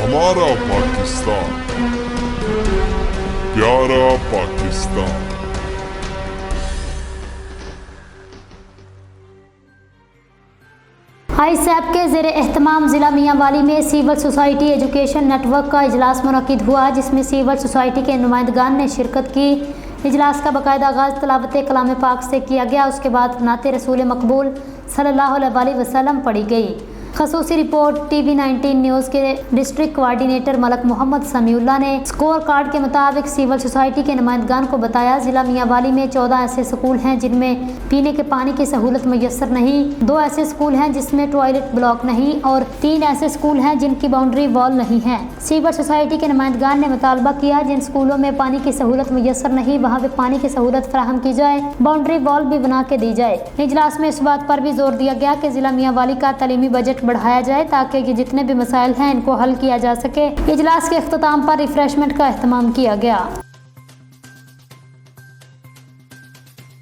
हमारा पाकिस्तान, प्यारा पाकिस्तान। ISAP के ज़ेरे एहतमाम ज़िला मियांवाली में सिविल सोसाइटी एजुकेशन नेटवर्क का इजलास मुनक्किद हुआ, जिसमें सिविल सोसाइटी के नुमाइंदगान ने शिरकत की। इजलास का बाकायदा आगाज़ तलावत कलाम पाक से किया गया। उसके बाद नाते रसूल मकबूल सल्लल्लाहु अलैहि वसल्लम पढ़ी गई। खसूसी रिपोर्ट TV19 न्यूज़ के डिस्ट्रिक्ट कोऑर्डिनेटर मलक मोहम्मद समीउल्लाह ने स्कोर कार्ड के मुताबिक सिविल सोसाइटी के नुमाइंदगान को बताया, ज़िला मियांवाली में 14 ऐसे स्कूल हैं जिनमें पीने के पानी की सहूलत मैसर नहीं, 2 ऐसे स्कूल हैं जिसमें टॉयलेट ब्लॉक नहीं और 3 ऐसे स्कूल हैं जिनकी बाउंड्री वॉल नहीं है। सिविल सोसाइटी के नुमाइंदगान ने मुतालबा किया, जिन स्कूलों में पानी की सहूलत मैसर नहीं वहाँ पे पानी की सहूलत फराहम की जाए, बाउंड्री वॉल भी बना के दी जाए। इजलास में इस बात पर भी जोर दिया गया कि ज़िला मियांवाली का तालीमी बजट बढ़ाया जाए ताकि ये जितने भी मसाइल हैं इनको हल किया जा सके। इजलास के इख्तिताम पर रिफ्रेशमेंट का एहतमाम किया गया।